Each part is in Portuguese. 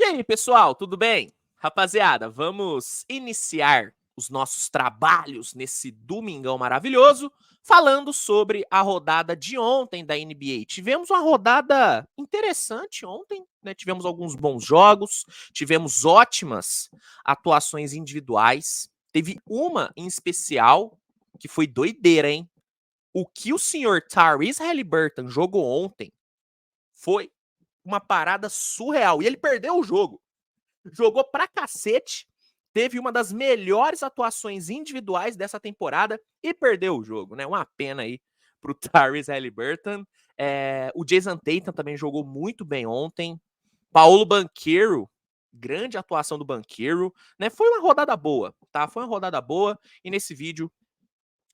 aí, pessoal, tudo bem? Rapaziada, vamos iniciar os nossos trabalhos nesse domingão maravilhoso, falando sobre a rodada de ontem da NBA. Tivemos uma rodada interessante ontem, né? Tivemos alguns bons jogos, tivemos ótimas atuações individuais. Teve uma em especial que foi doideira, hein? O que o senhor Tyrese Haliburton jogou ontem foi uma parada surreal. E ele perdeu o jogo. Jogou pra cacete. Teve uma das melhores atuações individuais dessa temporada e perdeu o jogo, né? Uma pena aí pro Tyrese Haliburton. O Jason Tatum também jogou muito bem ontem. Paulo Banchero, grande atuação do Banchero, né? Foi uma rodada boa, tá? Foi uma rodada boa e nesse vídeo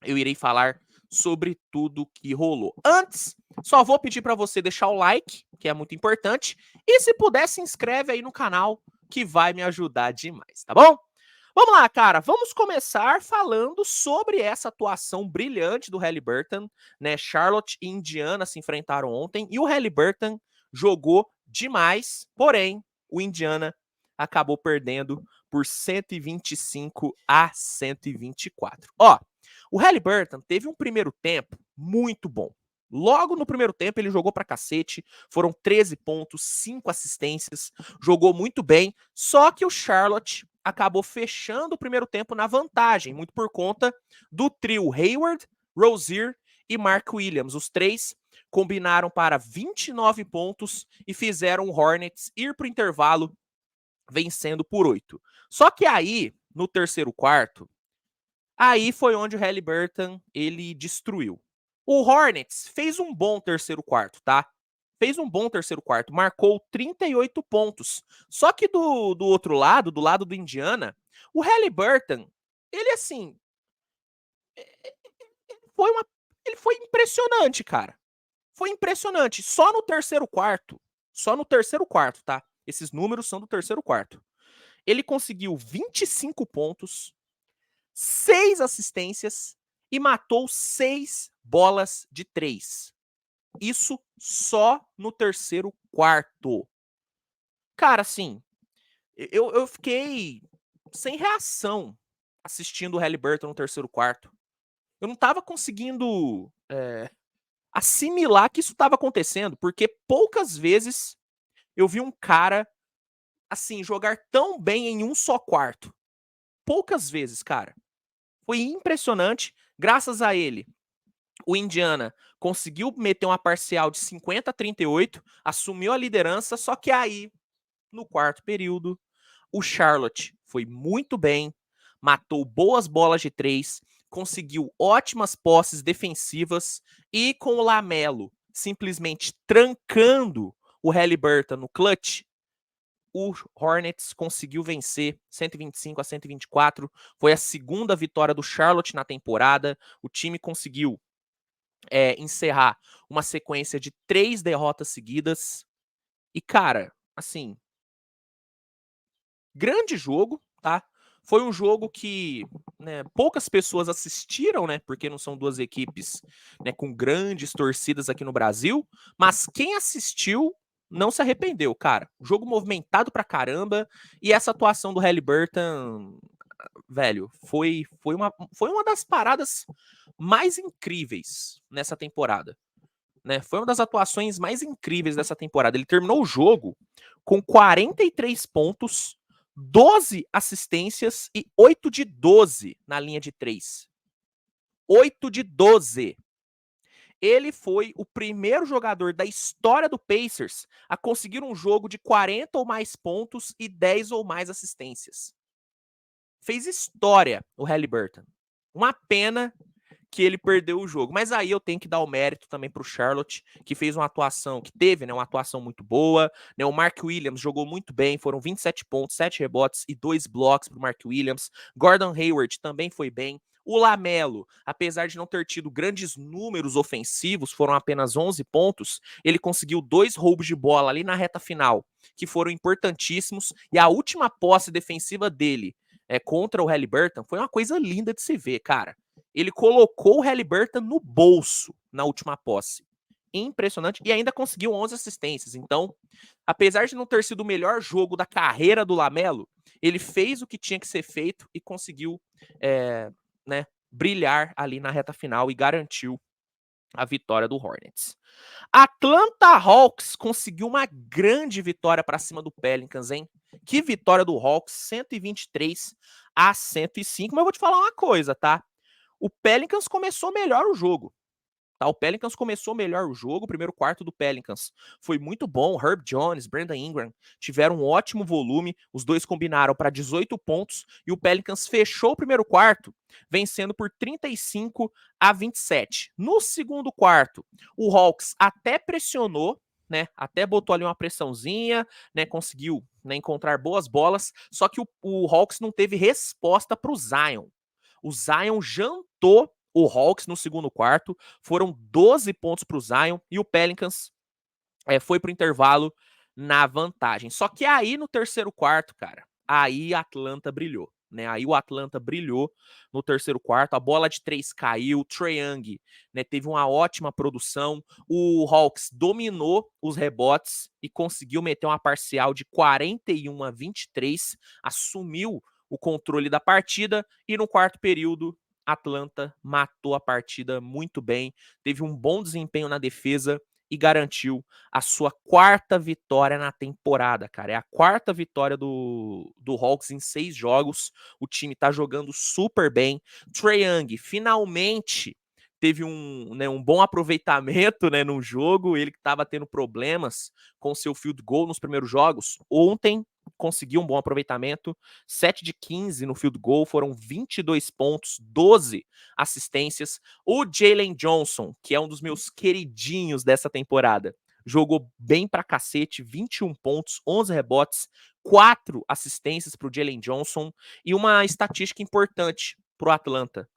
eu irei falar sobre tudo que rolou. Antes, só vou pedir para você deixar o like, que é muito importante, e se puder, se inscreve aí no canal, que vai me ajudar demais, tá bom? Vamos lá, cara, vamos começar falando sobre essa atuação brilhante do Haliburton, né? Charlotte e Indiana se enfrentaram ontem, e o Haliburton jogou demais, porém, o Indiana acabou perdendo por 125-124. Ó, o Haliburton teve um primeiro tempo muito bom. Logo no primeiro tempo ele jogou pra cacete, foram 13 pontos, 5 assistências, jogou muito bem, só que o Charlotte acabou fechando o primeiro tempo na vantagem, muito por conta do trio Hayward, Rozier e Mark Williams. Os três combinaram para 29 pontos e fizeram o Hornets ir pro intervalo vencendo por 8. Só que aí, no terceiro quarto, aí foi onde o Haliburton ele destruiu. O Hornets fez um bom terceiro quarto, tá? Fez um bom terceiro quarto, marcou 38 pontos. Só que do outro lado, do lado do Indiana, o Haliburton, ele assim, foi uma, ele foi impressionante, cara. Foi impressionante. Só no terceiro quarto, tá? Esses números são do terceiro quarto. Ele conseguiu 25 pontos, 6 assistências e matou 6 bolas de 3. Isso só no terceiro quarto. Cara, assim, eu fiquei sem reação assistindo o Haliburton no terceiro quarto. Eu não tava conseguindo assimilar que isso estava acontecendo, porque poucas vezes eu vi um cara, assim, jogar tão bem em um só quarto. Poucas vezes, cara. Foi impressionante. Graças a ele, o Indiana conseguiu meter uma parcial de 50-38, assumiu a liderança, só que aí, no quarto período, o Charlotte foi muito bem, matou boas bolas de 3, conseguiu ótimas posses defensivas e com o Lamelo simplesmente trancando o Haliburton no clutch, o Hornets conseguiu vencer 125-124. Foi a segunda vitória do Charlotte na temporada. O time conseguiu encerrar uma sequência de 3 derrotas seguidas. E, cara, assim, grande jogo, tá? Foi um jogo que, né, poucas pessoas assistiram, né? Porque não são duas equipes, né, com grandes torcidas aqui no Brasil. Mas quem assistiu não se arrependeu, cara. Jogo movimentado pra caramba. E essa atuação do Haliburton, velho, foi uma das paradas mais incríveis nessa temporada. Né? Foi uma das atuações mais incríveis dessa temporada. Ele terminou o jogo com 43 pontos, 12 assistências e 8 de 12 na linha de 3. 8 de 12. Ele foi o primeiro jogador da história do Pacers a conseguir um jogo de 40 ou mais pontos e 10 ou mais assistências. Fez história o Haliburton. Uma pena que ele perdeu o jogo. Mas aí eu tenho que dar o mérito também pro Charlotte, que fez uma atuação, que teve, né, uma atuação muito boa. Né, o Mark Williams jogou muito bem, foram 27 pontos, 7 rebotes e 2 blocos pro Mark Williams. Gordon Hayward também foi bem. O Lamelo, apesar de não ter tido grandes números ofensivos, foram apenas 11 pontos, ele conseguiu 2 roubos de bola ali na reta final, que foram importantíssimos, e a última posse defensiva dele contra o Haliburton foi uma coisa linda de se ver, cara. Ele colocou o Haliburton no bolso na última posse. impressionante e ainda conseguiu 11 assistências. Então, apesar de não ter sido o melhor jogo da carreira do LaMelo, ele fez o que tinha que ser feito e conseguiu né, brilhar ali na reta final e garantiu a vitória do Hornets. Atlanta Hawks conseguiu uma grande vitória para cima do Pelicans, hein? Que vitória do Hawks, 123-105. Mas eu vou te falar uma coisa, tá? O Pelicans começou melhor o jogo. Tá? O Pelicans começou melhor o jogo. O primeiro quarto do Pelicans foi muito bom. Herb Jones, Brandon Ingram tiveram um ótimo volume. Os dois combinaram para 18 pontos. E o Pelicans fechou o primeiro quarto vencendo por 35-27. No segundo quarto, o Hawks até pressionou, né? Até botou ali uma pressãozinha, né? Conseguiu, né, encontrar boas bolas. Só que o Hawks não teve resposta para o Zion. O Zion jantou o Hawks no segundo quarto. Foram 12 pontos para o Zion e o Pelicans foi para o intervalo na vantagem. Só que aí no terceiro quarto, cara, aí a Atlanta brilhou. Né? Aí o Atlanta brilhou no terceiro quarto, a bola de 3 caiu, o Trae Young, né, teve uma ótima produção, o Hawks dominou os rebotes e conseguiu meter uma parcial de 41-23, assumiu o controle da partida e no quarto período Atlanta matou a partida muito bem, teve um bom desempenho na defesa e garantiu a sua quarta vitória na temporada, cara. É a quarta vitória do Hawks em 6 jogos. O time tá jogando super bem. Trae Young finalmente teve um bom aproveitamento, né, no jogo. Ele que estava tendo problemas com seu field goal nos primeiros jogos. Ontem conseguiu um bom aproveitamento. 7 de 15 no field goal. Foram 22 pontos, 12 assistências. O Jalen Johnson, que é um dos meus queridinhos dessa temporada, jogou bem pra cacete, 21 pontos, 11 rebotes, 4 assistências pro Jalen Johnson e uma estatística importante pro Atlanta.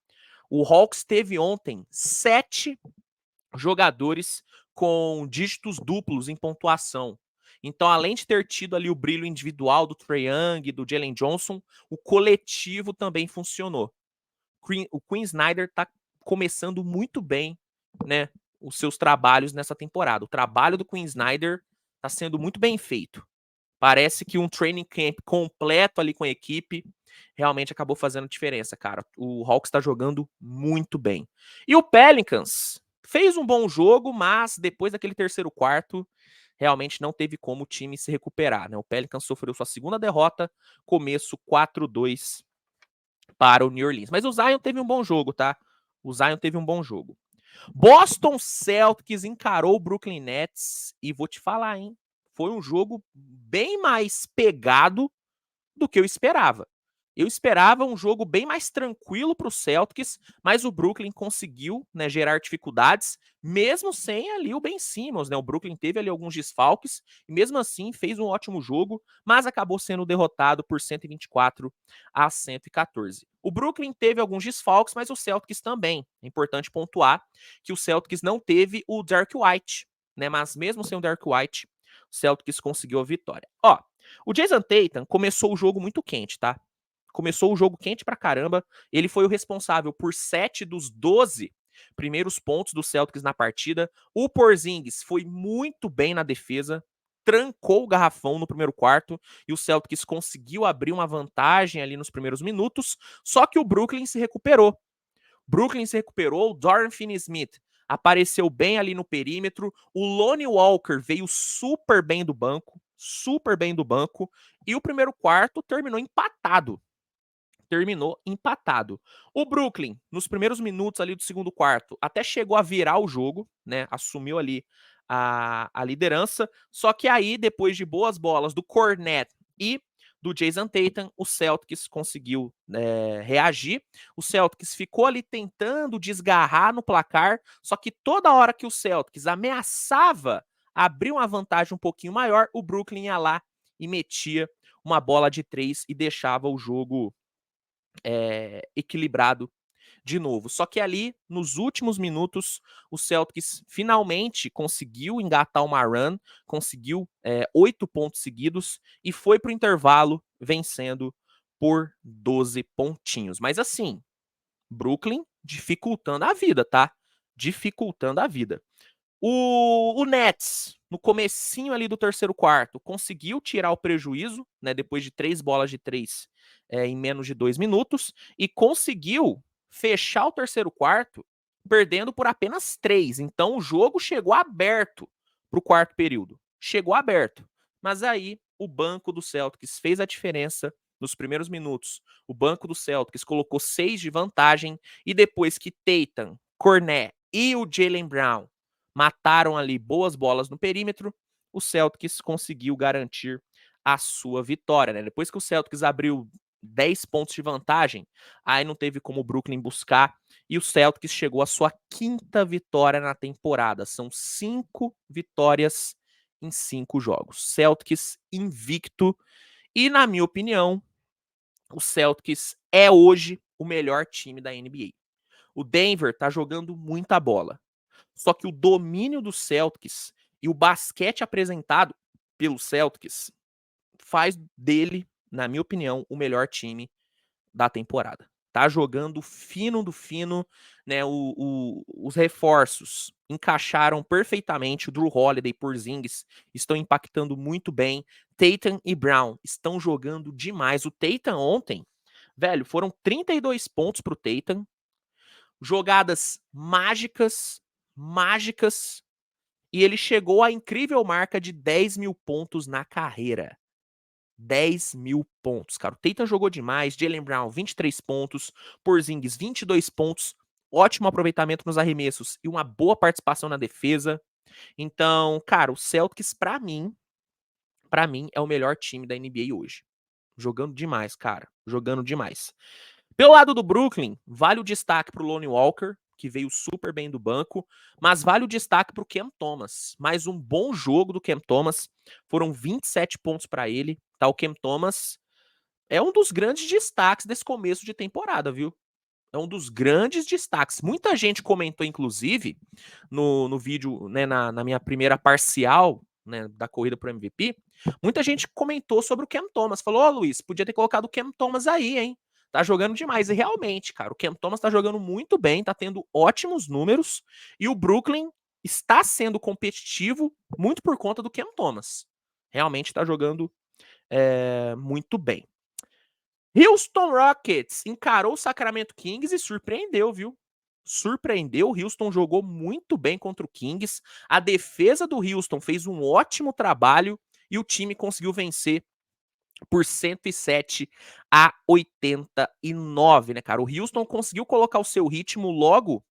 O Hawks teve ontem 7 jogadores com dígitos duplos em pontuação. Então, além de ter tido ali o brilho individual do Trae Young e do Jalen Johnson, o coletivo também funcionou. O Quinn Snyder tá começando muito bem, né, os seus trabalhos nessa temporada. O trabalho do Quinn Snyder tá sendo muito bem feito. Parece que um training camp completo ali com a equipe realmente acabou fazendo diferença, cara. O Hawks tá jogando muito bem. E o Pelicans fez um bom jogo, mas depois daquele terceiro quarto, realmente não teve como o time se recuperar, né? O Pelicans sofreu sua segunda derrota, começo 4-2 para o New Orleans. Mas o Zion teve um bom jogo, tá? O Zion teve um bom jogo. Boston Celtics encarou o Brooklyn Nets e vou te falar, hein? Foi um jogo bem mais pegado do que eu esperava. Eu esperava um jogo bem mais tranquilo para o Celtics, mas o Brooklyn conseguiu, né, gerar dificuldades, mesmo sem ali o Ben Simmons, né? O Brooklyn teve ali alguns desfalques e mesmo assim fez um ótimo jogo, mas acabou sendo derrotado por 124-114. O Brooklyn teve alguns desfalques, mas o Celtics também. É importante pontuar que o Celtics não teve o Derrick White, né? Mas mesmo sem o Derrick White, o Celtics conseguiu a vitória. Ó, o Jason Tatum começou o jogo muito quente, tá? Começou o jogo quente pra caramba. Ele foi o responsável por 7 dos 12 primeiros pontos do Celtics na partida. O Porzingis foi muito bem na defesa, trancou o garrafão no primeiro quarto e o Celtics conseguiu abrir uma vantagem ali nos primeiros minutos, só que o Brooklyn se recuperou. O Dorian Finney-Smith apareceu bem ali no perímetro, o Lonnie Walker veio super bem do banco, e o primeiro quarto terminou empatado. O Brooklyn, nos primeiros minutos ali do segundo quarto, até chegou a virar o jogo, né? Assumiu ali a liderança. Só que aí, depois de boas bolas do Cornet e do Jason Tatum, o Celtics conseguiu reagir. O Celtics ficou ali tentando desgarrar no placar, só que toda hora que o Celtics ameaçava abrir uma vantagem um pouquinho maior, o Brooklyn ia lá e metia uma bola de 3 e deixava o jogo equilibrado de novo. Só que ali, nos últimos minutos, o Celtics finalmente conseguiu engatar uma run, conseguiu 8 pontos seguidos e foi para o intervalo vencendo por 12 pontinhos. Mas assim, Brooklyn dificultando a vida, tá? Dificultando a vida. O Nets, no comecinho ali do terceiro quarto, conseguiu tirar o prejuízo, né, depois de 3 bolas de 3 em menos de 2 minutos, e conseguiu fechar o terceiro quarto perdendo por apenas 3. Então o jogo chegou aberto para o quarto período. Chegou aberto. Mas aí o banco do Celtics fez a diferença nos primeiros minutos. O banco do Celtics colocou 6 de vantagem, e depois que Tatum, Cornet e o Jaylen Brown mataram ali boas bolas no perímetro, o Celtics conseguiu garantir a sua vitória, né? Depois que o Celtics abriu 10 pontos de vantagem, aí não teve como o Brooklyn buscar, e o Celtics chegou à sua 5ª vitória na temporada. São 5 vitórias em 5 jogos. Celtics invicto, e na minha opinião, o Celtics é hoje o melhor time da NBA. O Denver tá jogando muita bola. Só que o domínio do Celtics e o basquete apresentado pelo Celtics faz dele, na minha opinião, o melhor time da temporada. Tá jogando fino do fino, né? Os reforços encaixaram perfeitamente. O Drew Holiday, Porzingis estão impactando muito bem. Tatum e Brown estão jogando demais. O Tatum ontem, velho, foram 32 pontos pro Tatum. Jogadas mágicas, mágicas, e ele chegou à incrível marca de 10 mil pontos na carreira. 10 mil pontos, cara. O Tatum jogou demais. Jaylen Brown, 23 pontos. Porzingis, 22 pontos. Ótimo aproveitamento nos arremessos e uma boa participação na defesa. Então, cara, o Celtics, pra mim, é o melhor time da NBA hoje. Jogando demais, cara. Jogando demais. Pelo lado do Brooklyn, vale o destaque pro Lonnie Walker, que veio super bem do banco, mas vale o destaque pro Cam Thomas. Mais um bom jogo do Cam Thomas. Foram 27 pontos para ele. Tá, o Cam Thomas é um dos grandes destaques desse começo de temporada, viu? É um dos grandes destaques. Muita gente comentou, inclusive, no vídeo, né, na minha primeira parcial, né, da corrida pro MVP. Muita gente comentou sobre o Cam Thomas. Falou, ó, Luiz, podia ter colocado o Cam Thomas aí, hein? Tá jogando demais. E realmente, cara, o Cam Thomas tá jogando muito bem, tá tendo ótimos números. E o Brooklyn está sendo competitivo muito por conta do Cam Thomas. Realmente tá jogando muito bem. Houston Rockets encarou o Sacramento Kings e surpreendeu, viu? Surpreendeu. O Houston jogou muito bem contra o Kings. A defesa do Houston fez um ótimo trabalho e o time conseguiu vencer por 107-89, né, cara? O Houston conseguiu colocar o seu ritmo logo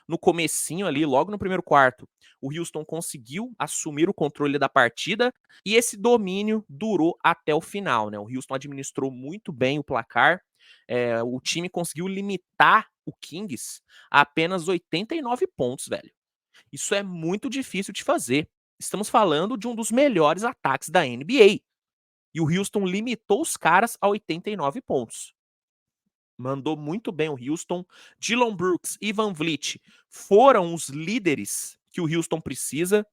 no comecinho ali, logo no primeiro quarto. O Houston conseguiu assumir o controle da partida e esse domínio durou até o final, né? O Houston administrou muito bem o placar. O time conseguiu limitar o Kings a apenas 89 pontos, velho. Isso é muito difícil de fazer. Estamos falando de um dos melhores ataques da NBA. E o Houston limitou os caras a 89 pontos. Mandou muito bem o Houston. Dillon Brooks e Van Vliet foram os líderes que o Houston precisa.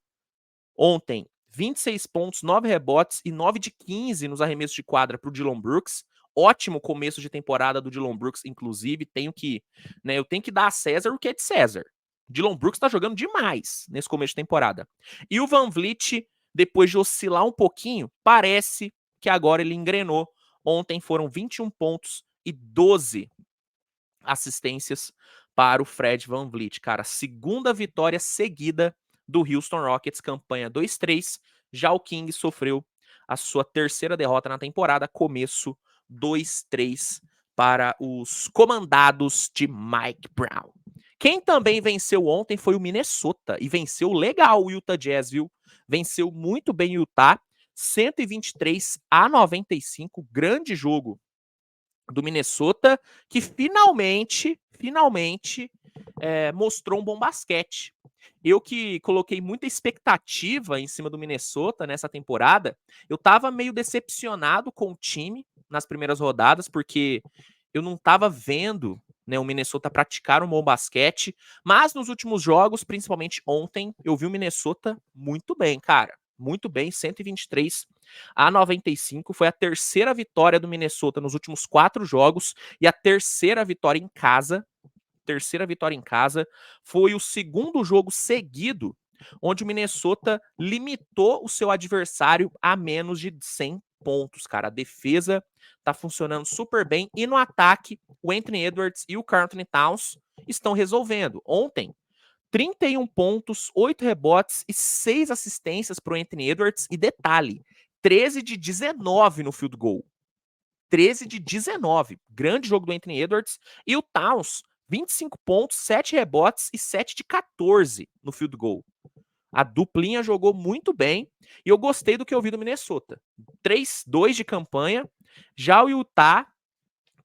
Ontem, 26 pontos, 9 rebotes e 9 de 15 nos arremessos de quadra para o Dillon Brooks. Ótimo começo de temporada do Dillon Brooks, inclusive. Eu tenho que dar a César o que é de César. Dillon Brooks está jogando demais nesse começo de temporada. E o Van Vliet, depois de oscilar um pouquinho, parece que agora ele engrenou. Ontem foram 21 pontos e 12 assistências para o Fred Van Vliet. Cara, segunda vitória seguida do Houston Rockets, campanha 2-3. Já o King sofreu a sua terceira derrota na temporada, começo 2-3 para os comandados de Mike Brown. Quem também venceu ontem foi o Minnesota, e venceu legal o Utah Jazz, viu? Venceu muito bem o Utah, 123-95, grande jogo do Minnesota, que finalmente mostrou um bom basquete. Eu que coloquei muita expectativa em cima do Minnesota nessa temporada, eu tava meio decepcionado com o time nas primeiras rodadas, porque eu não tava vendo, né, o Minnesota praticar um bom basquete, mas nos últimos jogos, principalmente ontem, eu vi o Minnesota muito bem, cara. Muito bem, 123-95. Foi a terceira vitória do Minnesota nos últimos 4 jogos e a terceira vitória em casa. Foi o segundo jogo seguido onde o Minnesota limitou o seu adversário a menos de 100 pontos, cara. A defesa tá funcionando super bem e no ataque, o Anthony Edwards e o Karl Anthony Towns estão resolvendo. Ontem, 31 pontos, 8 rebotes e 6 assistências para o Anthony Edwards. E detalhe, 13 de 19 no field goal. 13 de 19. Grande jogo do Anthony Edwards. E o Towns, 25 pontos, 7 rebotes e 7 de 14 no field goal. A duplinha jogou muito bem e eu gostei do que eu vi do Minnesota. 3-2 de campanha. Já o Utah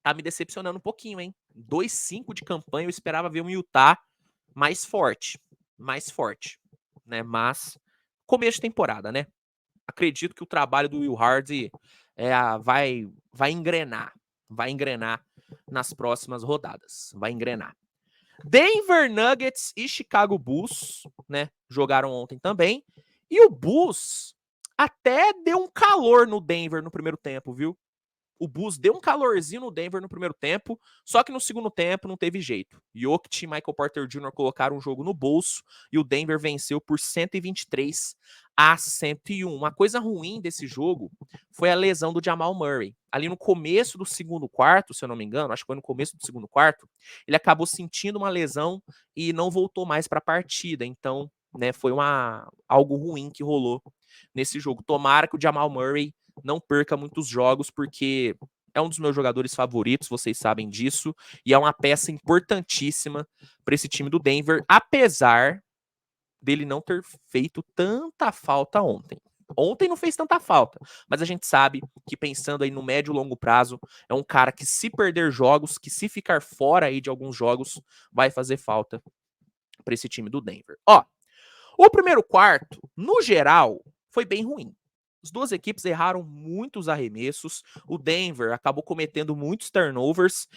tá me decepcionando um pouquinho, hein? 2-5 de campanha. Eu esperava ver um Utah mais forte. Mais forte. Né? Mas, começo de temporada, né? Acredito que o trabalho do Will Hardy vai engrenar. Vai engrenar nas próximas rodadas. Vai engrenar. Denver Nuggets e Chicago Bulls, né? Jogaram ontem também. E o Bulls até deu um calor no Denver no primeiro tempo, viu? O Bulls deu um calorzinho no Denver no primeiro tempo, só que no segundo tempo não teve jeito. Jokic e Michael Porter Jr. colocaram o jogo no bolso e o Denver venceu por 123-101. Uma coisa ruim desse jogo foi a lesão do Jamal Murray. Ali no começo do segundo quarto, se eu não me engano, acho que foi no começo do segundo quarto, ele acabou sentindo uma lesão e não voltou mais para a partida. Então, né, foi algo ruim que rolou nesse jogo. Tomara que o Jamal Murray não perca muitos jogos, porque é um dos meus jogadores favoritos, vocês sabem disso, e é uma peça importantíssima para esse time do Denver, apesar dele não ter feito tanta falta ontem. Ontem não fez tanta falta, mas a gente sabe que pensando aí no médio e longo prazo, é um cara que se perder jogos, que se ficar fora aí de alguns jogos, vai fazer falta para esse time do Denver. Ó, o primeiro quarto, no geral, foi bem ruim. As duas equipes erraram muitos arremessos. O Denver acabou cometendo muitos turnovers,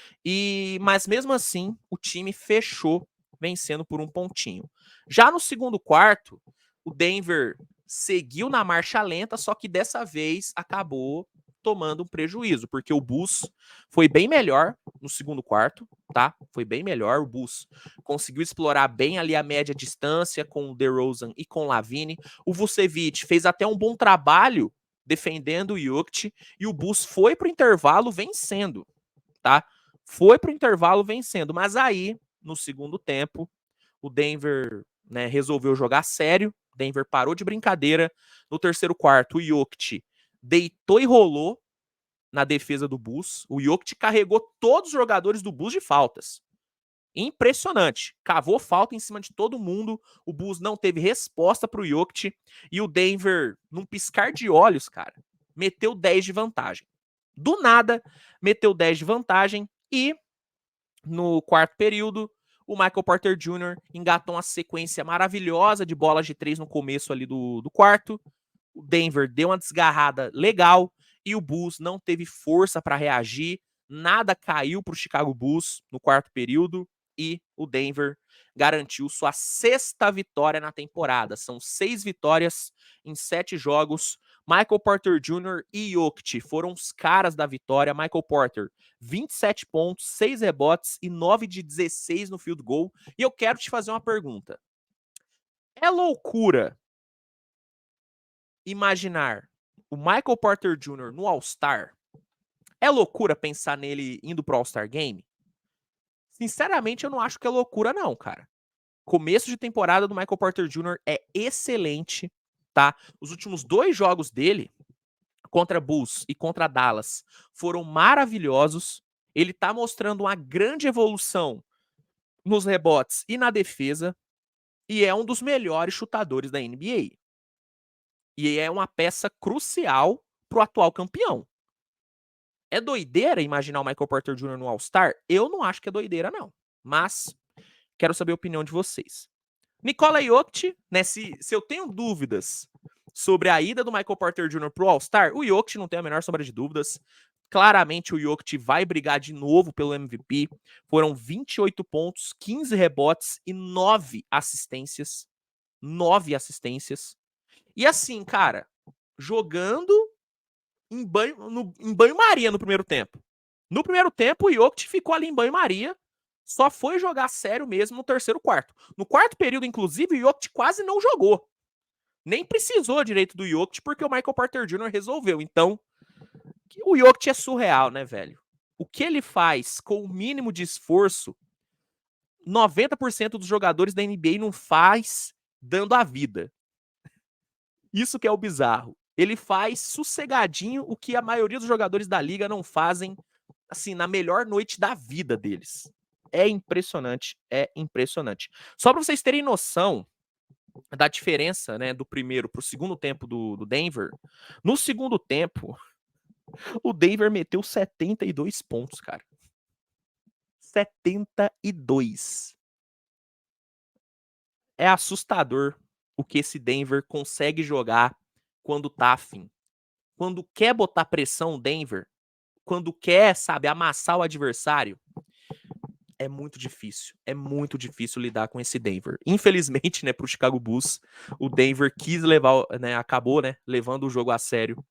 mas mesmo assim o time fechou vencendo por um pontinho. Já no segundo quarto, o Denver seguiu na marcha lenta, só que dessa vez acabou tomando um prejuízo, porque o Bulls foi bem melhor no segundo quarto, tá? Foi bem melhor. O Bulls conseguiu explorar bem ali a média distância com o DeRozan e com o Lavine. O Vucevic fez até um bom trabalho defendendo o Jokic e o Bulls foi pro intervalo vencendo, tá? Foi pro intervalo vencendo, mas aí, no segundo tempo, o Denver, né, resolveu jogar sério. Denver parou de brincadeira. No terceiro quarto, o Jokic deitou e rolou na defesa do Bulls. O Jokic carregou todos os jogadores do Bulls de faltas. Impressionante. Cavou falta em cima de todo mundo. O Bulls não teve resposta pro Jokic. E o Denver, num piscar de olhos, cara, meteu 10 de vantagem. Do nada, meteu 10 de vantagem. E no quarto período, o Michael Porter Jr. engatou uma sequência maravilhosa de bolas de 3 no começo ali do quarto. O Denver deu uma desgarrada legal e o Bulls não teve força para reagir. Nada caiu para o Chicago Bulls no quarto período e o Denver garantiu sua 6ª vitória na temporada. São 6 vitórias em 7 jogos. Michael Porter Jr. e Jokic foram os caras da vitória. Michael Porter, 27 pontos, 6 rebotes e 9 de 16 no field goal. E eu quero te fazer uma pergunta. É loucura imaginar o Michael Porter Jr. no All-Star? É loucura pensar nele indo pro All-Star Game? Sinceramente, eu não acho que é loucura não, cara. Começo de temporada do Michael Porter Jr. é excelente, tá? Os últimos 2 jogos dele, contra Bulls e contra Dallas, foram maravilhosos. Ele tá mostrando uma grande evolução nos rebotes e na defesa, e é um dos melhores chutadores da NBA. E é uma peça crucial pro atual campeão. É doideira imaginar o Michael Porter Jr. no All-Star? Eu não acho que é doideira, não. Mas quero saber a opinião de vocês. Nikola Jokic, né? Se eu tenho dúvidas sobre a ida do Michael Porter Jr. pro All-Star, o Jokic não tem a menor sombra de dúvidas. Claramente o Jokic vai brigar de novo pelo MVP. Foram 28 pontos, 15 rebotes e 9 assistências. 9 assistências. E assim, cara, jogando em banho-maria no primeiro tempo. No primeiro tempo, o Jokic ficou ali em banho-maria, só foi jogar sério mesmo no terceiro quarto. No quarto período, inclusive, o Jokic quase não jogou. Nem precisou direito do Jokic, porque o Michael Porter Jr. resolveu. Então, o Jokic é surreal, né, velho? O que ele faz com o mínimo de esforço, 90% dos jogadores da NBA não faz dando a vida. Isso que é o bizarro. Ele faz sossegadinho o que a maioria dos jogadores da liga não fazem, assim, na melhor noite da vida deles. É impressionante, é impressionante. Só para vocês terem noção da diferença, né, do primeiro pro segundo tempo do Denver, no segundo tempo, o Denver meteu 72 pontos, cara. 72. É assustador o que esse Denver consegue jogar quando tá afim. Quando quer botar pressão o Denver, quando quer, sabe, amassar o adversário, é muito difícil. É muito difícil lidar com esse Denver. Infelizmente, né, pro Chicago Bulls, o Denver quis levar, né, acabou, né, levando o jogo a sério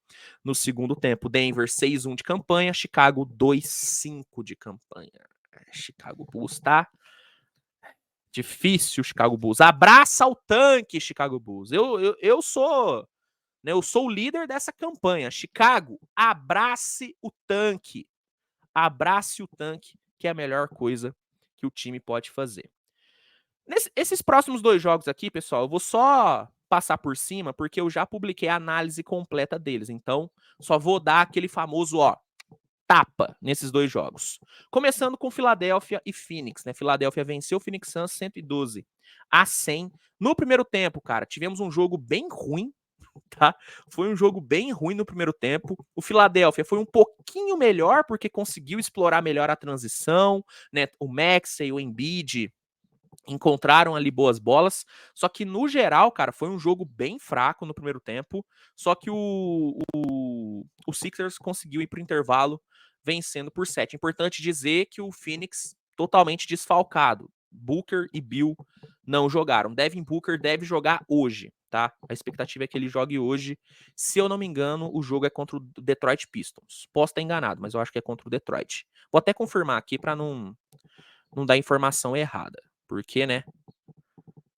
no segundo tempo. Denver 6-1 de campanha, Chicago 2-5 de campanha. Chicago Bulls, tá? Difícil, Chicago Bulls. Abraça o tanque, Chicago Bulls. Eu sou, né, eu sou o líder dessa campanha. Chicago, abrace o tanque. Abrace o tanque, que é a melhor coisa que o time pode fazer. Esses próximos 2 jogos aqui, pessoal, eu vou só passar por cima, porque eu já publiquei a análise completa deles. Então, só vou dar aquele famoso, ó, tapa nesses 2 jogos. Começando com Philadelphia e Phoenix, né? Philadelphia venceu o Phoenix Suns 112-100. No primeiro tempo, cara, tivemos um jogo bem ruim, tá? Foi um jogo bem ruim no primeiro tempo. O Philadelphia foi um pouquinho melhor porque conseguiu explorar melhor a transição, né? O Maxey, o Embiid encontraram ali boas bolas, só que no geral, cara, foi um jogo bem fraco no primeiro tempo, só que o Sixers conseguiu ir pro intervalo vencendo por 7. Importante dizer que o Phoenix totalmente desfalcado. Booker e Bill não jogaram. Devin Booker deve jogar hoje, tá? A expectativa é que ele jogue hoje. Se eu não me engano, o jogo é contra o Detroit Pistons. Posso estar enganado, mas eu acho que é contra o Detroit. Vou até confirmar aqui para não dar informação errada. Porque, né?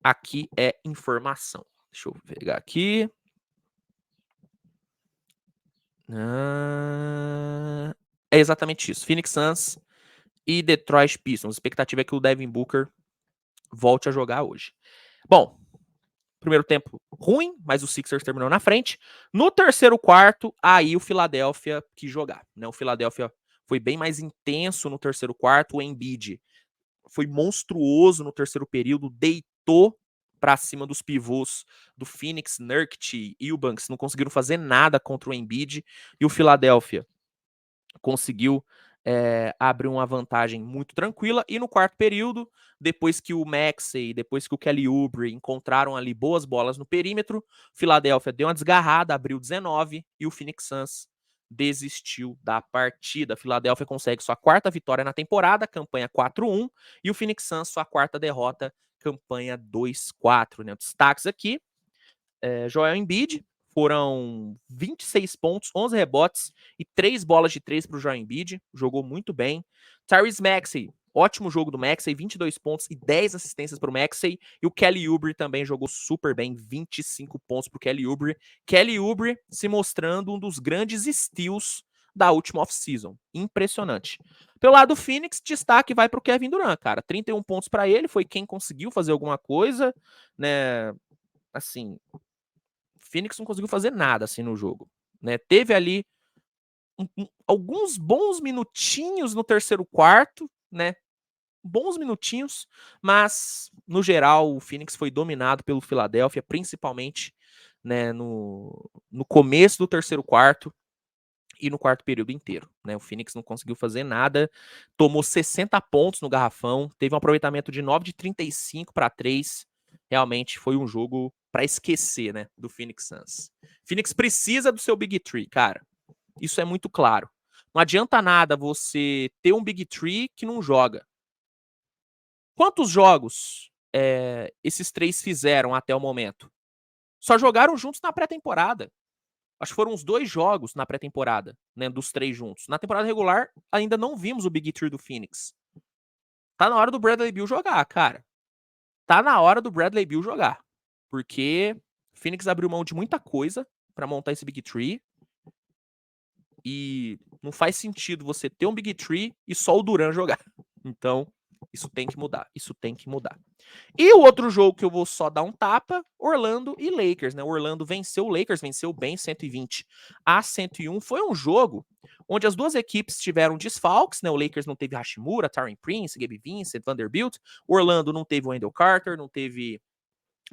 Aqui é informação. Deixa eu pegar aqui. É exatamente isso. Phoenix Suns e Detroit Pistons. A expectativa é que o Devin Booker volte a jogar hoje. Bom, primeiro tempo ruim, mas o Sixers terminou na frente. No terceiro quarto, aí o Philadelphia quis jogar. Né? O Philadelphia foi bem mais intenso no terceiro quarto. O Embiid foi monstruoso no terceiro período, deitou para cima dos pivôs do Phoenix, Nurkic e Eubanks. Não conseguiram fazer nada contra o Embiid. E o Philadelphia conseguiu abrir uma vantagem muito tranquila. E no quarto período, depois que o Maxey, depois que o Kelly Oubre encontraram ali boas bolas no perímetro, Philadelphia deu uma desgarrada, abriu 19 e o Phoenix Suns desistiu da partida. A Philadelphia consegue sua quarta vitória na temporada, campanha 4-1, e o Phoenix Suns sua quarta derrota, campanha 2-4. Né? Destaques aqui, Joel Embiid, foram 26 pontos, 11 rebotes e 3 bolas de 3 para o Joel Embiid. Jogou muito bem. Tyrese Maxey, ótimo jogo do Maxey, 22 pontos e 10 assistências para o Maxey. E o Kelly Oubre também jogou super bem, 25 pontos para o Kelly Oubre. Kelly Oubre se mostrando um dos grandes steals da última off-season. Impressionante. Pelo lado do Phoenix, destaque vai para o Kevin Durant, cara. 31 pontos para ele, foi quem conseguiu fazer alguma coisa, né? Assim, Phoenix não conseguiu fazer nada assim no jogo, né? Teve ali alguns bons minutinhos no terceiro quarto, né? Bons minutinhos, mas no geral o Phoenix foi dominado pelo Philadelphia, principalmente, né, no começo do terceiro quarto e no quarto período inteiro, né? O Phoenix não conseguiu fazer nada, tomou 60 pontos no garrafão, teve um aproveitamento de 9 de 35 para 3. Realmente foi um jogo para esquecer, né, do Phoenix Suns. Phoenix precisa do seu Big Three, cara. Isso é muito claro. Não adianta nada você ter um Big Three que não joga. Quantos jogos esses 3 fizeram até o momento? Só jogaram juntos na pré-temporada. Acho que foram uns 2 jogos na pré-temporada, né, dos 3 juntos. Na temporada regular, ainda não vimos o Big Three do Phoenix. Tá na hora do Bradley Beal jogar, cara. Tá na hora do Bradley Beal jogar. Porque Phoenix abriu mão de muita coisa pra montar esse Big Three. E não faz sentido você ter um Big Three e só o Durant jogar. Então, isso tem que mudar. Isso tem que mudar. E o outro jogo que eu vou só dar um tapa, Orlando e Lakers, né? O Orlando venceu o Lakers, venceu bem 120-101. Foi um jogo onde as duas equipes tiveram desfalques, né? O Lakers não teve Hashimura, Taurean Prince, Gabe Vincent, Vanderbilt. O Orlando não teve Wendell Carter, não teve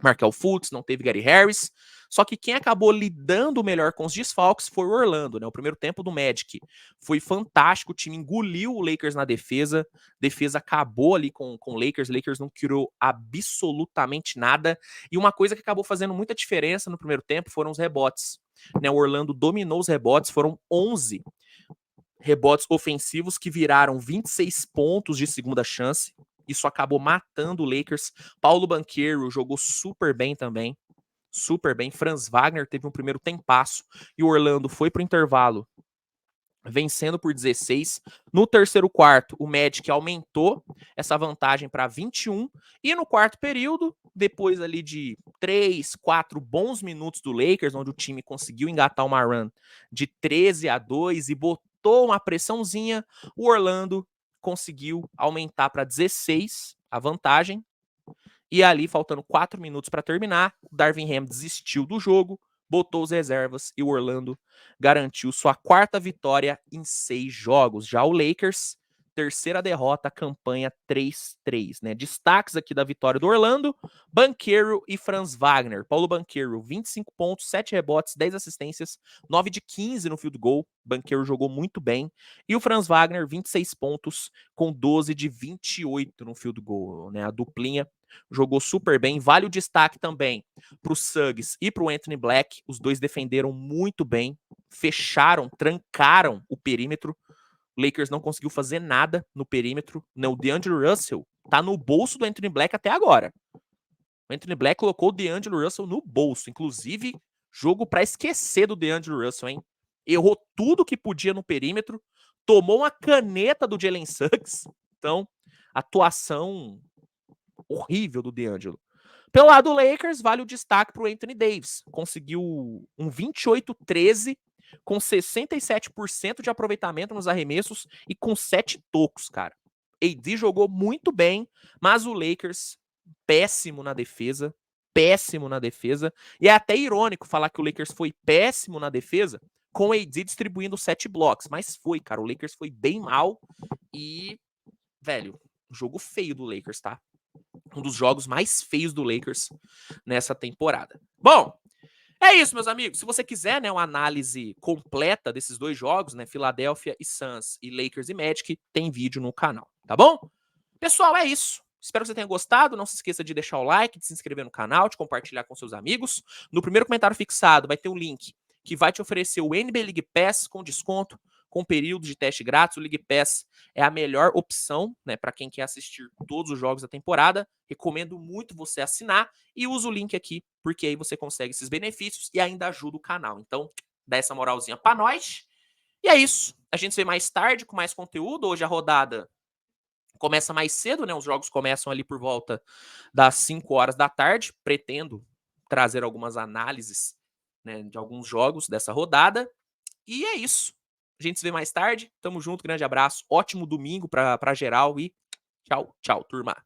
Markel Fultz, não teve Gary Harris. Só que quem acabou lidando melhor com os desfalques foi o Orlando, né? O primeiro tempo do Magic foi fantástico, o time engoliu o Lakers na defesa, a defesa acabou ali com o Lakers não criou absolutamente nada. E uma coisa que acabou fazendo muita diferença no primeiro tempo foram os rebotes. Né? O Orlando dominou os rebotes, foram 11 rebotes ofensivos que viraram 26 pontos de segunda chance. Isso acabou matando o Lakers. Paulo Banchero jogou super bem também. Super bem. Franz Wagner teve um primeiro tempasso. E o Orlando foi pro intervalo vencendo por 16. No terceiro quarto, o Magic aumentou essa vantagem para 21. E no quarto período, depois ali de 3, 4 bons minutos do Lakers, onde o time conseguiu engatar uma run de 13-2 e botou uma pressãozinha, o Orlando conseguiu aumentar para 16 a vantagem. E ali, faltando 4 minutos para terminar, o Darvin Ham desistiu do jogo, botou os reservas e o Orlando garantiu sua quarta vitória em 6 jogos. Já o Lakers, terceira derrota, campanha 3-3. Né? Destaques aqui da vitória do Orlando, Banchero e Franz Wagner. Paulo Banchero, 25 pontos, 7 rebotes, 10 assistências, 9 de 15 no field goal. Banchero jogou muito bem. E o Franz Wagner, 26 pontos, com 12 de 28 no field goal. Né? A duplinha jogou super bem. Vale o destaque também para o Suggs e para o Anthony Black. Os dois defenderam muito bem, fecharam, trancaram o perímetro. O Lakers não conseguiu fazer nada no perímetro. O DeAngelo Russell tá no bolso do Anthony Black até agora. O Anthony Black colocou o DeAngelo Russell no bolso. Inclusive, jogo para esquecer do DeAngelo Russell, hein? Errou tudo que podia no perímetro. Tomou uma caneta do Jalen Suggs. Então, atuação horrível do DeAngelo. Pelo lado do Lakers, vale o destaque para o Anthony Davis. Conseguiu um 28-13 com 67% de aproveitamento nos arremessos e com 7 tocos, cara. AD jogou muito bem, mas o Lakers péssimo na defesa, péssimo na defesa. E é até irônico falar que o Lakers foi péssimo na defesa com o AD distribuindo 7 blocos, mas foi, cara, o Lakers foi bem mal e, velho, jogo feio do Lakers, tá? Um dos jogos mais feios do Lakers nessa temporada. Bom, é isso, meus amigos. Se você quiser, né, uma análise completa desses dois jogos, né, Philadelphia e Suns e Lakers e Magic, tem vídeo no canal, tá bom? Pessoal, é isso. Espero que você tenha gostado. Não se esqueça de deixar o like, de se inscrever no canal, de compartilhar com seus amigos. No primeiro comentário fixado vai ter um link que vai te oferecer o NBA League Pass com desconto, com período de teste grátis. O League Pass é a melhor opção, né, para quem quer assistir todos os jogos da temporada. Recomendo muito você assinar e usa o link aqui, porque aí você consegue esses benefícios e ainda ajuda o canal. Então, dá essa moralzinha para nós. E é isso. A gente se vê mais tarde com mais conteúdo. Hoje a rodada começa mais cedo, né? Os jogos começam ali por volta das 5 horas da tarde. Pretendo trazer algumas análises, né, de alguns jogos dessa rodada. E é isso. A gente se vê mais tarde. Tamo junto, grande abraço. Ótimo domingo pra geral e tchau, tchau, turma.